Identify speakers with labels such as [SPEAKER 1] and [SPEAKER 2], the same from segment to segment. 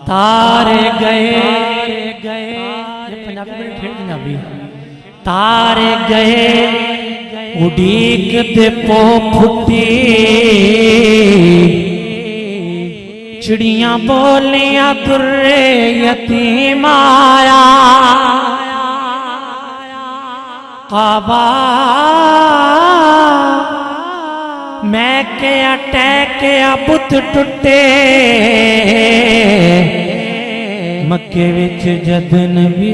[SPEAKER 1] तारे गए तारे गए उड़ीक दे पो फुटी चिड़ियां बोलियां दुर्रे यतीम आया काबा मैं क्या टैकिया बुत टुटे मक्के विच जदन भी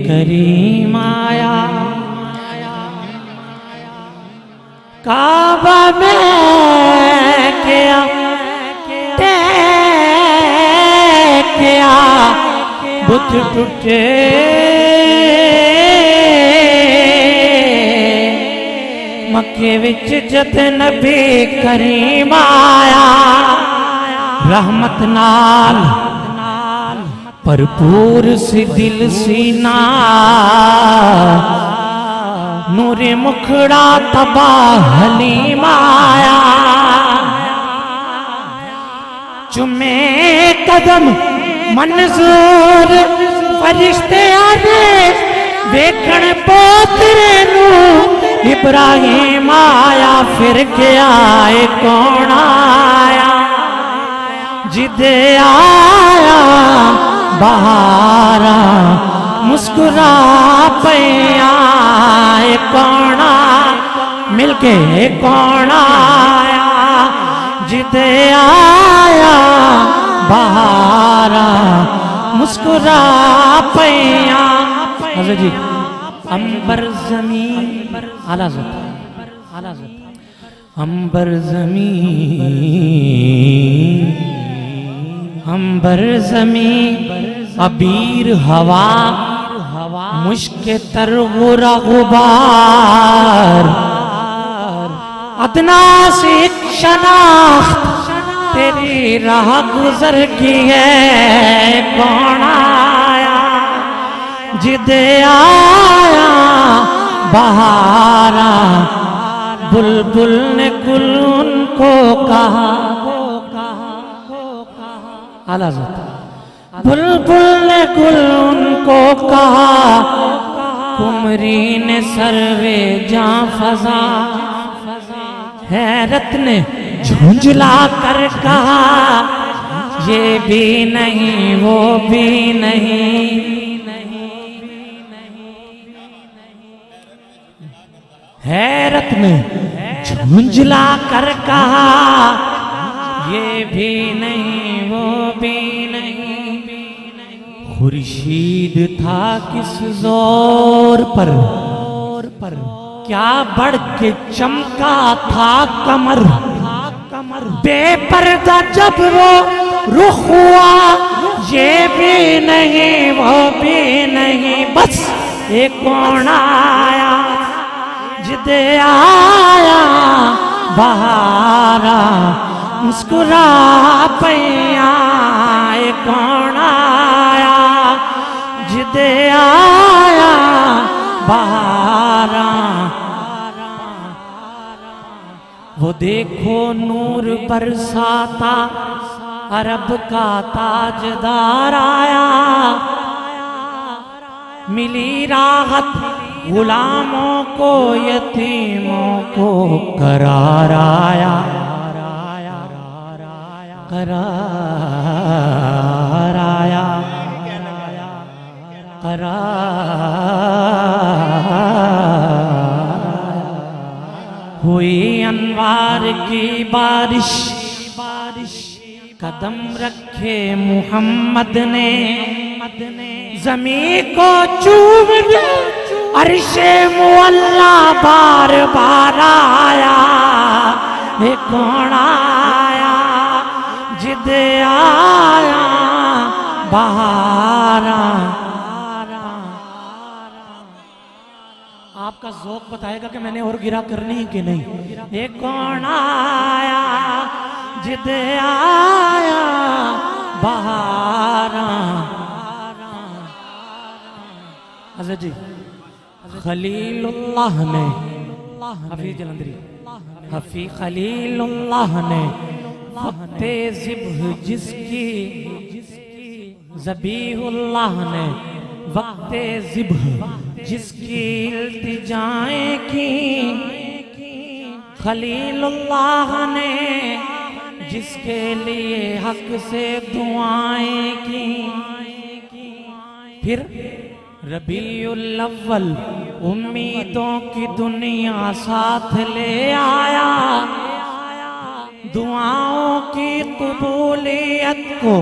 [SPEAKER 1] करीम आया काबा में क्या टैकिया बुत टुटे मक्के विच जदन भी करीम आया रहमत नाल भरपूर सी दिल सीना नूरे मुखड़ा तबा हलीम आया चुमे कदम मंजूर फरिश्ते आने देखण पोतरे नू इब्राहिम आया फिर के आए कौन आया जिदे आया बहारा मुस्कुरा पैया कौन मिलके कौन आया जिदे आया बहारा मुस्कुरा पैया हज़रत जी अंबर ज़मीन आला अंबर ज़मीन अबीर हवा मुश्के तर गुबार अदना से एक शनाख्त तेरी राह गुजर की है कौन आया जिदे आया बहारा बुलबुल ने गुल उनको कहा बुलबुल ने गुल उनको कहा कुमरी ने सर्वे जां फजा हैरत ने झुंझला कर कहा ये भी नहीं वो भी नहीं हैरत ने झुंझला कर कहा ये भी नहीं वो भी नहीं खुर्शीद था किस जोर पर क्या बढ़ के चमका था कमर बेपर्दा जब वो रुख हुआ ये भी नहीं वो भी नहीं बस एक कौन आया जिदे आया बहारा मुस्कुरा पैया कौन आया जिदे आया बहारा वो देखो नूर बरसाता अरब का ताजदार आया मिली राहत गुलामों को यतीमों को करार आया करार आया हुई अनवार की बारिश कदम रखे मुहम्मद ने ज़मीं को चूम अर्शे मुअल्ला बार बार आया कौन आया जिदे आया बहारा आपका ज़ौक़ बताएगा कि मैंने और गिरा करनी कि नहीं। ये कौन आया जिद आया बहारा। हज़रत जी खलीलुल्लाह ने, हफीज जलंधरी, हफी खलीलुल्लाह ने वक्ते ज़िब्ह जिसकी, ज़बीहुल्लाह ने वक्ते ज़िब्ह जिसकी इल्तिजाएं की, खलीलुल्लाह ने जिसके लिए हक से दुआएं की। फिर रबीउल अव्वल उम्मीदों की दुनिया साथ ले आया, दुआओं की कबूलियत को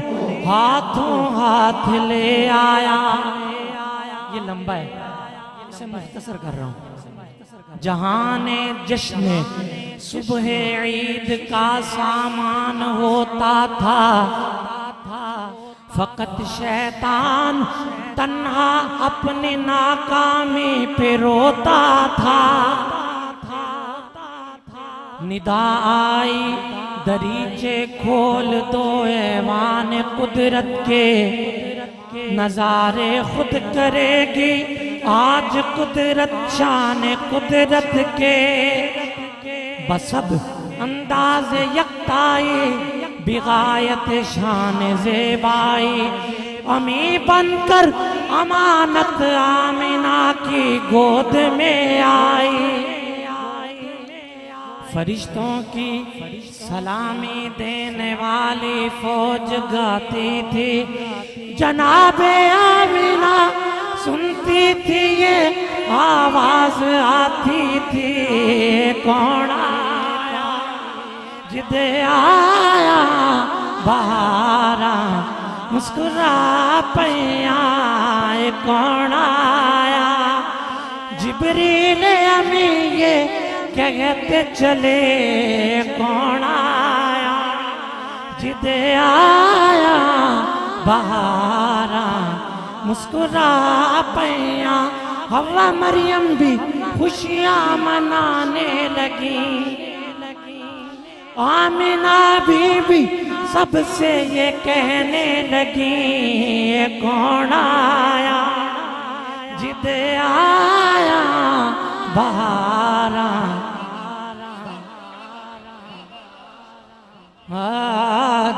[SPEAKER 1] हाथों हाथ ले आया। ये लंबा है, इसे मुख्तसर कर रहा हूँ। जहाने जश्न सुबह ईद का सामान होता था, फकत शैतान तन्हा अपनी नाकामी पे रोता था। निदा आई दरीचे खोल दो ऐवान कुदरत के, नजारे खुद करेगी आज कुदरत शान कुदरत के। बसब अंदाज यकताई बिगायत शान ज़ेबाई, अमी बनकर अमानत आमिना की गोद में आई। फरिश्तों की सलामी देने वाली फौज गाती थी, जनाबे आमिना सुनती थी ये आवाज आती थी। कौन आया जिद आया बहारा मुस्कुरा पैया। कौन आया जिब्रील अमी ये कहते चले। कौन आया जिद आया बहारा मुस्कुरा पैया। हवा मरियम भी खुशियां मनाने लगी, आमिना बीबी सबसे ये कहने लगी। कौन आया जिद आया बहारा।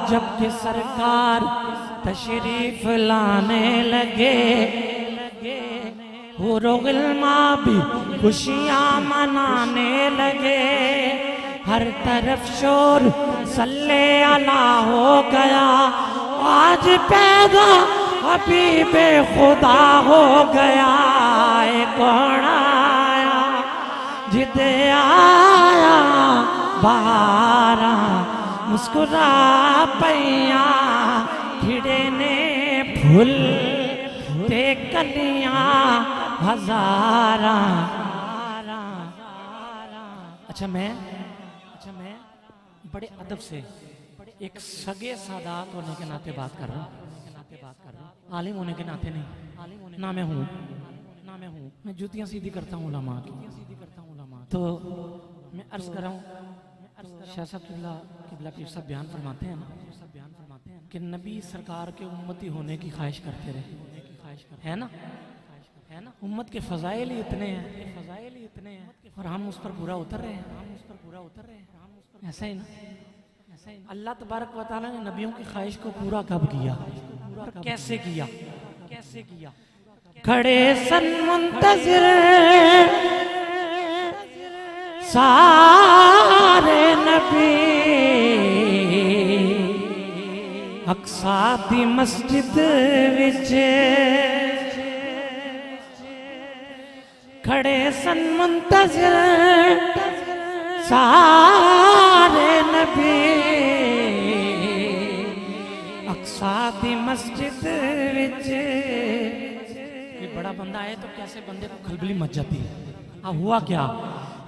[SPEAKER 1] जबकि सरकार तशरीफ लाने लगे, हुरो गिल्मा भी खुशियां मनाने लगे। हर तरफ शोर सल्ले अला हो गया, आज पैदा हबीबे खुदा हो गया। कौन आया जिद आया बहारा मुस्कुरा पैया। खिड़े ने फूल ते कलियां हजारा। अच्छा मैं बड़े अदब से एक सगे सादात होने के नाते बात कर रहा हूँ, आलिम होने के नाते नहीं। ना मैं हूँ मैं जूतियाँ सीधी करता हूँ उलमा की। तो मैं अर्ज कर रहा हूँ, शाह साहब किबला पीर साहब बयान फरमाते हैं ना कि नबी सरकार के उम्मती होने की ख्वाहिश करते रहे, है ना। उम्मत के फजाइल ही इतने हैं और हम उस पर पूरा उतर रहे हैं। ऐसा ही ना। अल्लाह तबारक व तआला ने नबियों की ख्वाहिश को पूरा कब किया और कैसे किया? खड़े सन मुंतज़िर सारे नबी, अक्सा दी मस्जिद विच खड़े सन मुंतज़िर सारे नबी, अक्सा दी मस्जिद विच। ये बड़ा बंदा है तो कैसे बंदे को खलबली मच जाती है। हुआ क्या?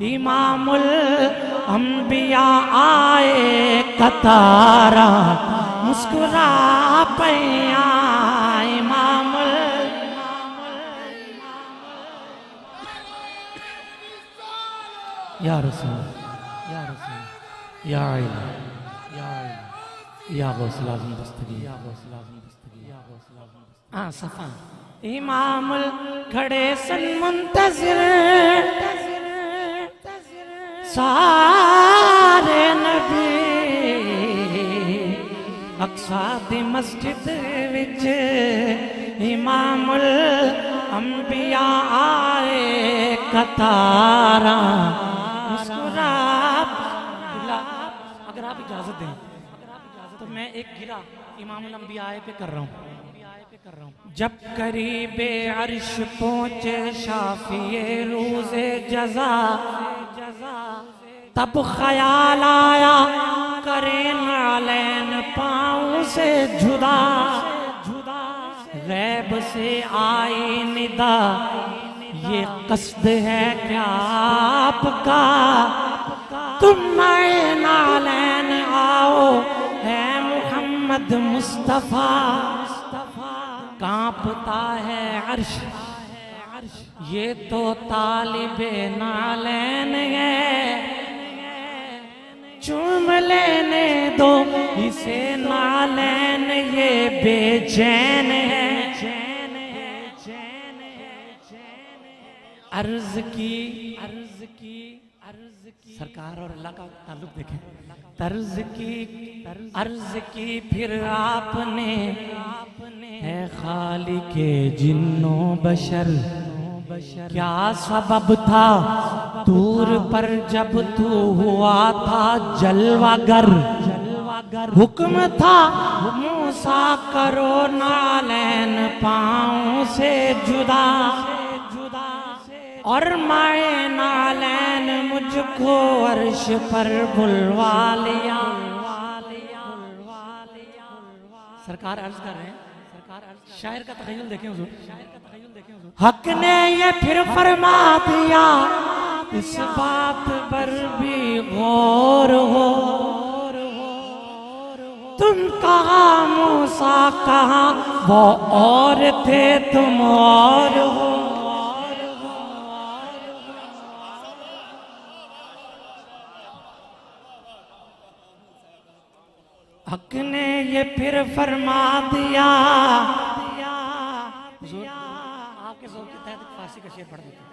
[SPEAKER 1] इमामुल अंबिया आए कतारा मुस्कुरा पैया। या रसूल, या रसूल, या इलाही, या इलाही, या गौसल आज़म दस्तगीर, या गौसल आज़म दस्तगीर, या गौसल आज़म दस्तगीर। हाँ सफ़ा इमामुल खड़े सन मुंतज़िर सारे नबी अक्सा दी मस्जिद विच इमामुल अंबिया आए कतारा मुस्कुरा। अगर आप इजाजत दें तो मैं एक गिरा इमामुल अंबिया पे कर रहा हूँ। जब करीबे अर्श पहुँचे शाफिए रोज़े जज़ा तब ख्याल आया करें नालैन पाँव से जुदा। गैब से आई निदा ये कस्द है क्या आपका तुम आए नालैन आओ है मोहम्मद मुस्तफ़ा। कांपता है अर्श ये तो तालिबे नालैन है चूम लेने दो इसे नालैन ये बेचैन है। अर्ज की सरकार और अल्लाह का ताल्लुक देखें। अर्ज की फिर आपने है खालिके जिन्नो बशर क्या सबब था दूर पर जब तू हुआ था जलवागर। हुक्म था मूसा करो नालैन पाँव से जुदा और माए नालैन मुझको अर्श पर बुलवा लिया। सरकार अर्ज कर रहे हैं शायर का तखय्युल देखें हुजूर। हक ने ये फिर फरमा दिया इस बात पर भी गौर हो तुम कहाँ मूसा कहाँ वो और थे तुम और हो। हक ने ये फिर फरमा दिया आपके जोर के तहत फारसी का शेर पढ़ देते हैं।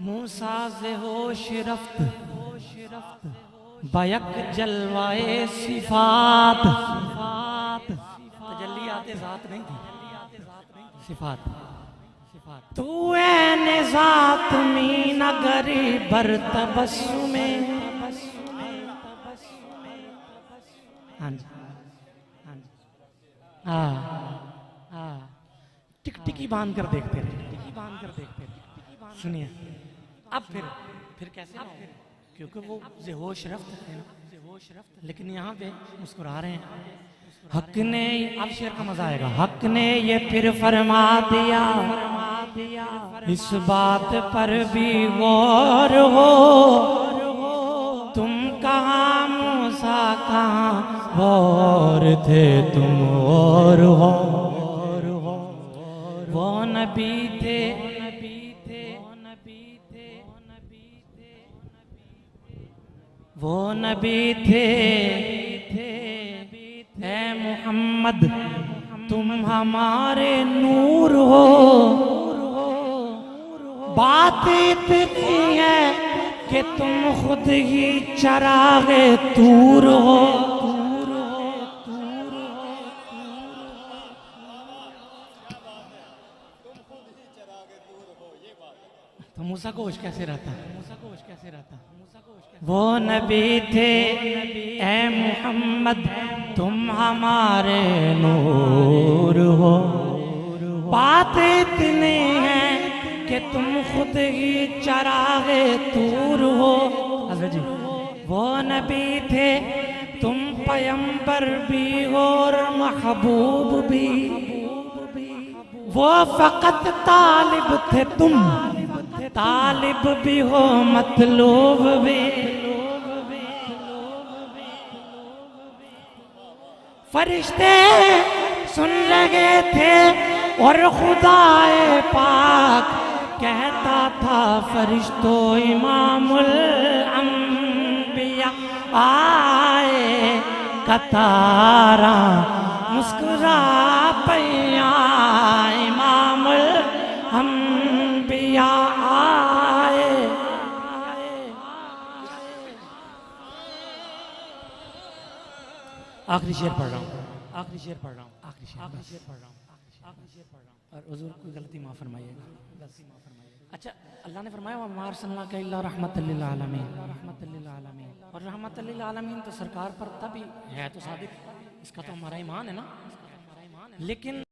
[SPEAKER 1] मूसा से होश रफ्त बयक जलवाए सिफात तजल्ली आते जात नहीं थी सिफात तू ऐ ज़ात मी नगरी बर तबस्सुमे। हाँ जी टिकटिकी बांध कर देखते रहे। सुनिए अब फिर कैसे क्योंकि वो बेहोश रफ्त थे ना लेकिन यहाँ पे मुस्कुरा रहे हैं। हक ने अब शेर का मजा आएगा। हक ने ये फिर फरमा दिया इस बात पर भी गौर हो तुम कहाँ मूसा कहाँ और थे तुम और हो। वो नबी थे वो नबी थे ऐ मोहम्मद तुम हमारे नूर हो। बात इतनी है कि तुम खुद ही चरागे तूर हो। तो मूसा को होश कैसे रहता? वो नबी थे ऐ मोहम्मद तुम हमारे नूर हो। बात इतनी है कि तुम खुद ही चरागे तूर हो। हज़रत जी वो नबी थे तुम पैगंबर भी हो और महबूब भी। वो फकत तालिब थे तुम तालिब भी हो मतलूब भी। फरिश्ते सुन रहे थे और खुदाए पाक कहता था फरिश्तों इमामुल अंबिया आए कतारा मुस्कुरा पैया इमामुल अंबिया आए। आखिरी शेर पढ़ रहा हूँ, आखिरी शेर पढ़ रहा हूँ, आखिरी शेर पढ़ रहा हूँ, आखिरी शेर पढ़ रहा हूँ। और हुजूर कोई गलती माफ फरमाइएगा, गलती माफ फरमाइएगा। अच्छा, अल्लाह ने फरमाया व मा अर्सलनाका इल्ला रहमतल लिल आलमीन, रहमतल लिल आलमीन। और रहमतल लिल आलमीन तो सरकार पर तभी है तो साबित, इसका तो हमारा ईमान है ना, लेकिन